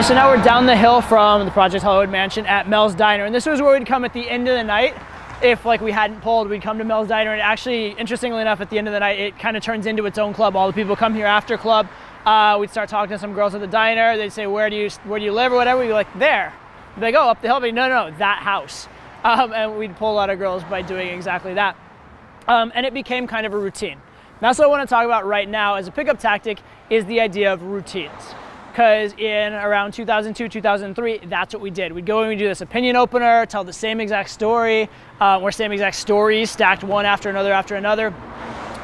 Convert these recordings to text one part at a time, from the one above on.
So now we're down the hill from the Project Hollywood Mansion at Mel's Diner, and this was where we'd come at the end of the night. If like we hadn't pulled, we'd come to Mel's Diner, and actually, interestingly enough, at the end of the night, it kind of turns into its own club. All the people come here after club. We'd start talking to some girls at the diner. They'd say, where do you live or whatever? We'd be like, there. We'd be like, oh, up the hill. But no, that house. And we'd pull a lot of girls by doing exactly that. And it became kind of a routine. That's what I want to talk about right now as a pickup tactic, is the idea of routines. Because in around 2002, 2003, that's what we did. We'd go and we'd do this opinion opener, tell the same exact story, or same exact stories stacked one after another after another.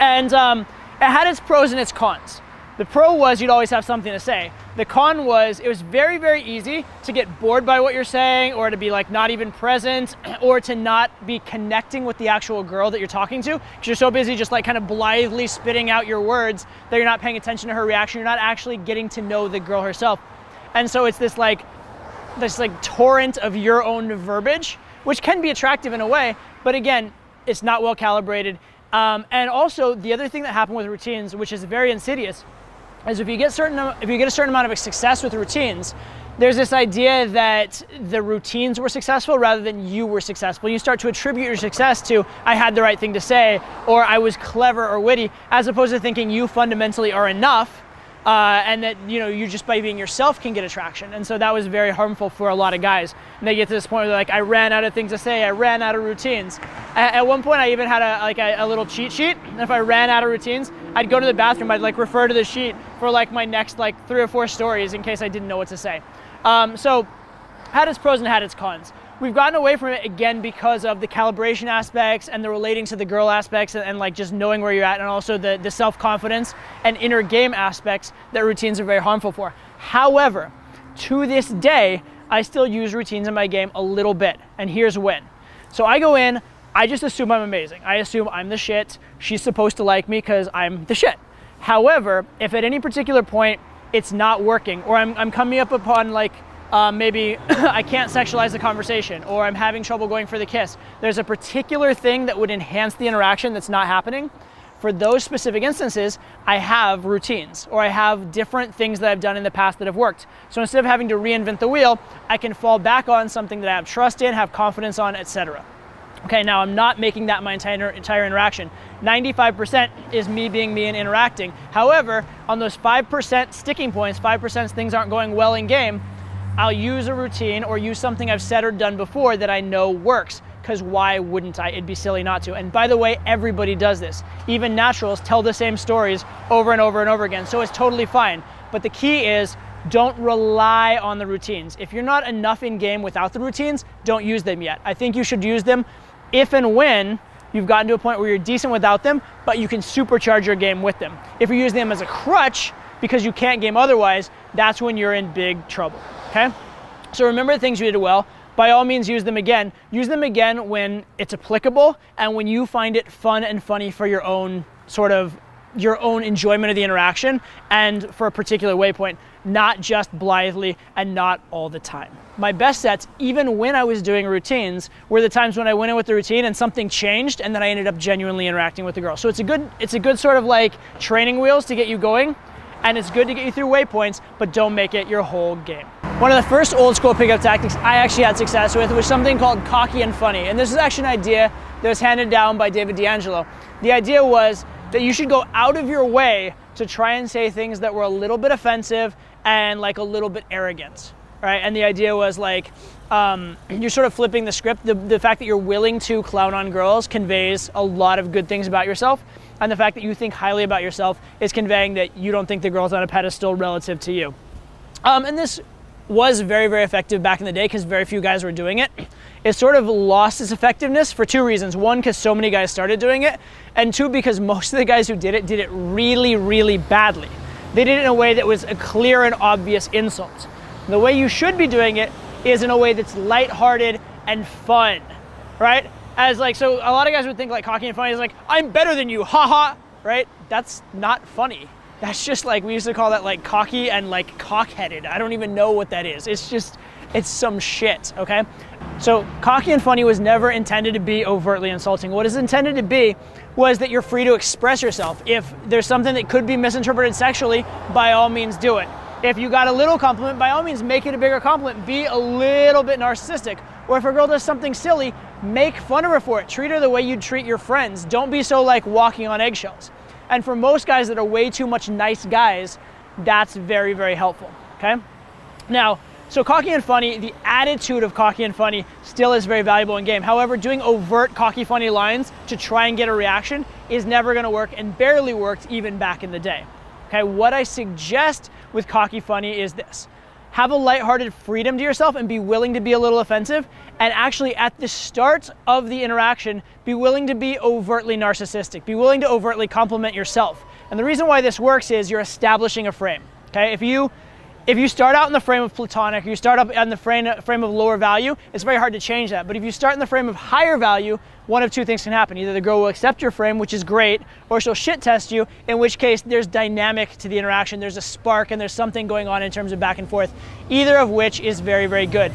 And it had its pros and its cons. The pro was you'd always have something to say. The con was it was very, very easy to get bored by what you're saying, or to be like not even present, or to not be connecting with the actual girl that you're talking to, because you're so busy just like kind of blithely spitting out your words that you're not paying attention to her reaction. You're not actually getting to know the girl herself. And so it's this torrent of your own verbiage, which can be attractive in a way, but again, it's not well calibrated. And also the other thing that happened with routines, which is very insidious, is if you get a certain amount of success with routines, there's this idea that the routines were successful rather than you were successful. You start to attribute your success to, I had the right thing to say, or I was clever or witty, as opposed to thinking you fundamentally are enough, and that you just by being yourself can get attraction. And so that was very harmful for a lot of guys. And they get to this point where they're like, I ran out of things to say, I ran out of routines. At one point I even had a little cheat sheet, and if I ran out of routines, I'd go to the bathroom, I'd refer to the sheet for my next 3 or 4 stories in case I didn't know what to say. So had its pros and had its cons. We've gotten away from it again because of the calibration aspects and the relating to the girl aspects, and just knowing where you're at, and also the self-confidence and inner game aspects that routines are very harmful for. However, to this day, I still use routines in my game a little bit, and here's when. So I go in, I just assume I'm amazing. I assume I'm the shit. She's supposed to like me because I'm the shit. However, if at any particular point it's not working, or I'm coming up upon maybe I can't sexualize the conversation, or I'm having trouble going for the kiss, there's a particular thing that would enhance the interaction that's not happening. For those specific instances, I have routines, or I have different things that I've done in the past that have worked. So instead of having to reinvent the wheel, I can fall back on something that I have trust in, have confidence on, etc. Okay, now I'm not making that my entire interaction. 95% is me being me and interacting. However, on those 5% sticking points, 5% things aren't going well in game, I'll use a routine or use something I've said or done before that I know works, because why wouldn't I? It'd be silly not to. And by the way, everybody does this. Even naturals tell the same stories over and over and over again, so it's totally fine. But the key is, don't rely on the routines. If you're not enough in game without the routines, don't use them yet. I think you should use them if and when you've gotten to a point where you're decent without them, but you can supercharge your game with them. If you're using them as a crutch because you can't game otherwise, that's when you're in big trouble, okay? So remember the things you did well. By all means, use them again. Use them again when it's applicable and when you find it fun and funny for your own enjoyment of the interaction and for a particular waypoint, not just blithely and not all the time. My best sets, even when I was doing routines, were the times when I went in with the routine and something changed and then I ended up genuinely interacting with the girl. So it's a good sort of training wheels to get you going, and it's good to get you through waypoints, but don't make it your whole game. One of the first old school pickup tactics I actually had success with was something called cocky and funny. And this is actually an idea that was handed down by David D'Angelo. The idea was that you should go out of your way to try and say things that were a little bit offensive and a little bit arrogant, right? And the idea was you're sort of flipping the script. The fact that you're willing to clown on girls conveys a lot of good things about yourself. And the fact that you think highly about yourself is conveying that you don't think the girl's on a pedestal relative to you. And this was very, very effective back in the day because very few guys were doing it. It sort of lost its effectiveness for 2 reasons. 1, because so many guys started doing it, and 2, because most of the guys who did it really, really badly. They did it in a way that was a clear and obvious insult. The way you should be doing it is in a way that's lighthearted and fun, right? So a lot of guys would think cocky and funny is I'm better than you, haha, right? That's not funny. That's just we used to call that cocky and cock-headed. I don't even know what that is. It's some shit, okay? So cocky and funny was never intended to be overtly insulting. What is intended to be was that you're free to express yourself. If there's something that could be misinterpreted sexually, by all means do it. If you got a little compliment, by all means, make it a bigger compliment. Be a little bit narcissistic. Or if a girl does something silly, make fun of her for it. Treat her the way you'd treat your friends. Don't be so like walking on eggshells. And for most guys that are way too much nice guys, that's very, very helpful, okay? Now, so cocky and funny, the attitude of cocky and funny still is very valuable in game. However, doing overt cocky funny lines to try and get a reaction is never gonna work and barely worked even back in the day. Okay, what I suggest with cocky funny is this. Have a lighthearted freedom to yourself and be willing to be a little offensive, and actually at the start of the interaction, be willing to be overtly narcissistic, be willing to overtly compliment yourself. And the reason why this works is you're establishing a frame, okay? If you start out in the frame of platonic, or you start up in the frame of lower value, it's very hard to change that. But if you start in the frame of higher value, one of two things can happen. Either the girl will accept your frame, which is great, or she'll shit test you, in which case there's dynamic to the interaction, there's a spark, and there's something going on in terms of back and forth, either of which is very, very good.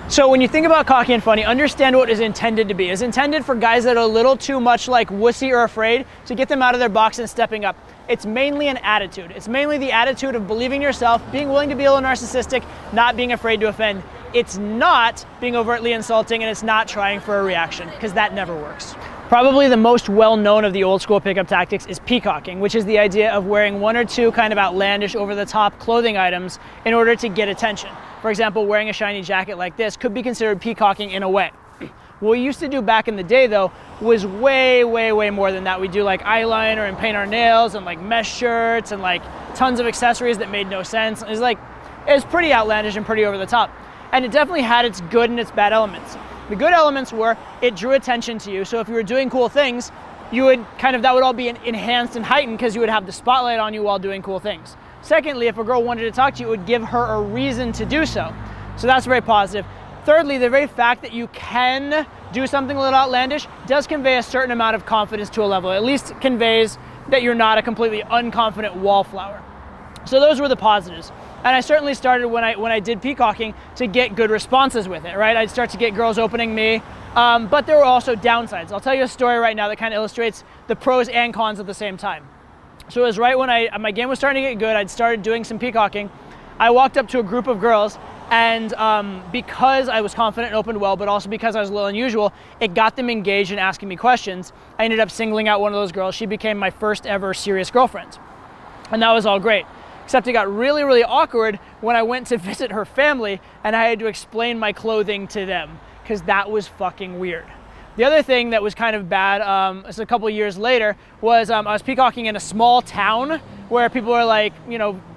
So when you think about cocky and funny, understand what is intended to be. It's intended for guys that are a little too much like wussy or afraid to get them out of their box and stepping up. It's mainly an attitude. It's mainly the attitude of believing yourself, being willing to be a little narcissistic, not being afraid to offend. It's not being overtly insulting, and it's not trying for a reaction, because that never works. Probably the most well-known of the old school pickup tactics is peacocking, which is the idea of wearing one or two kind of outlandish over-the-top clothing items in order to get attention. For example, wearing a shiny jacket like this could be considered peacocking in a way. What we used to do back in the day though was way, way, way more than that. We do like eyeliner and paint our nails and like mesh shirts and like tons of accessories that made no sense. It was pretty outlandish and pretty over the top. And it definitely had its good and its bad elements. The good elements were it drew attention to you. So if you were doing cool things, you would that would all be enhanced and heightened because you would have the spotlight on you while doing cool things. Secondly, if a girl wanted to talk to you, it would give her a reason to do so. So that's very positive. Thirdly, the very fact that you can do something a little outlandish does convey a certain amount of confidence to a level. At least it conveys that you're not a completely unconfident wallflower. So those were the positives. And I certainly started when I did peacocking to get good responses with it, right? I'd start to get girls opening me, but there were also downsides. I'll tell you a story right now that kind of illustrates the pros and cons at the same time. So it was right when my game was starting to get good, I'd started doing some peacocking. I walked up to a group of girls, and because I was confident and opened well, but also because I was a little unusual, it got them engaged in asking me questions. I ended up singling out one of those girls. She became my first ever serious girlfriend. And that was all great. Except it got really, really awkward when I went to visit her family and I had to explain my clothing to them, because that was fucking weird. The other thing that was kind of bad, a couple of years later, was I was peacocking in a small town where people were like,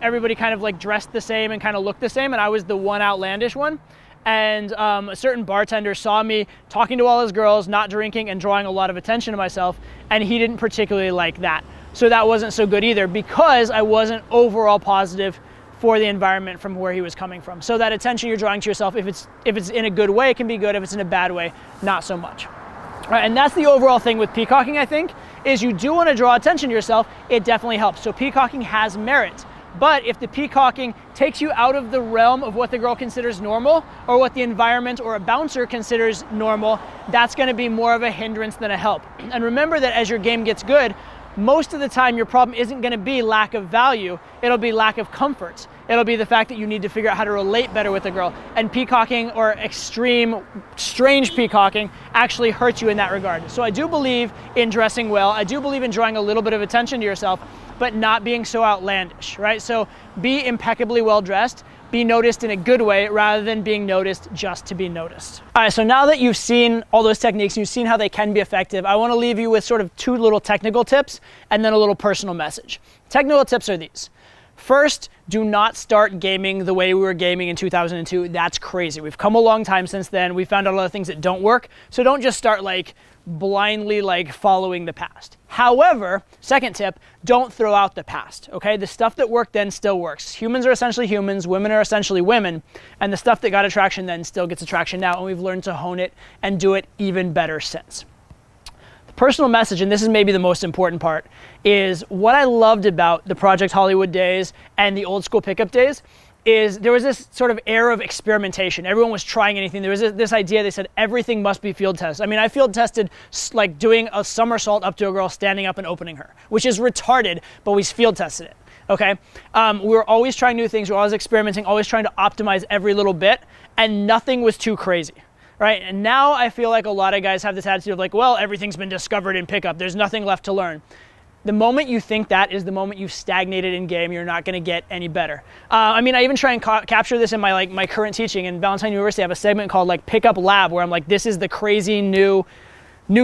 everybody kind of like dressed the same and kind of looked the same, and I was the one outlandish one. And a certain bartender saw me talking to all his girls, not drinking, and drawing a lot of attention to myself, and he didn't particularly like that. So that wasn't so good either, because I wasn't overall positive for the environment from where he was coming from. So that attention you're drawing to yourself, if it's in a good way, it can be good. If it's in a bad way, not so much. Right, and that's the overall thing with peacocking, I think, is you do want to draw attention to yourself. It definitely helps. So peacocking has merit. But if the peacocking takes you out of the realm of what the girl considers normal, or what the environment or a bouncer considers normal, that's going to be more of a hindrance than a help. And remember that as your game gets good, most of the time your problem isn't going to be lack of value, it'll be lack of comfort. It'll be the fact that you need to figure out how to relate better with the girl. And peacocking, or extreme, strange peacocking, actually hurts you in that regard. So I do believe in dressing well. I do believe in drawing a little bit of attention to yourself, but not being so outlandish, right? So be impeccably well dressed, be noticed in a good way rather than being noticed just to be noticed. All right, so now that you've seen all those techniques, you've seen how they can be effective, I want to leave you with sort of two little technical tips and then a little personal message. Technical tips are these. First, do not start gaming the way we were gaming in 2002. That's crazy. We've come a long time since then. We found out a lot of things that don't work. So don't just start blindly following the past. However, second tip, don't throw out the past, okay? The stuff that worked then still works. Humans are essentially humans, women are essentially women, and the stuff that got attraction then still gets attraction now, and we've learned to hone it and do it even better since. The personal message, and this is maybe the most important part, is what I loved about the Project Hollywood days and the old school pickup days is there was this sort of air of experimentation. Everyone was trying anything. There was this idea, they said everything must be field tested. I mean, I field tested doing a somersault up to a girl, standing up and opening her, which is retarded, but we field tested it. okay? We were always trying new things, we were always experimenting, always trying to optimize every little bit, and nothing was too crazy, right? And now I feel like a lot of guys have this attitude of like, well, everything's been discovered in pickup, there's nothing left to learn. The moment you think that is the moment you've stagnated in game, you're not gonna get any better. I mean, I even try and capture this in my current teaching. In Valentine University, I have a segment called like Pickup Lab, where I'm like, this is the crazy new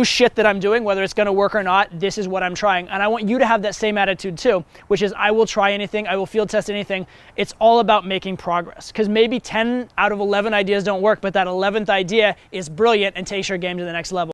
shit that I'm doing, whether it's gonna work or not, this is what I'm trying. And I want you to have that same attitude too, which is I will try anything, I will field test anything. It's all about making progress. Because maybe 10 out of 11 ideas don't work, but that 11th idea is brilliant and takes your game to the next level.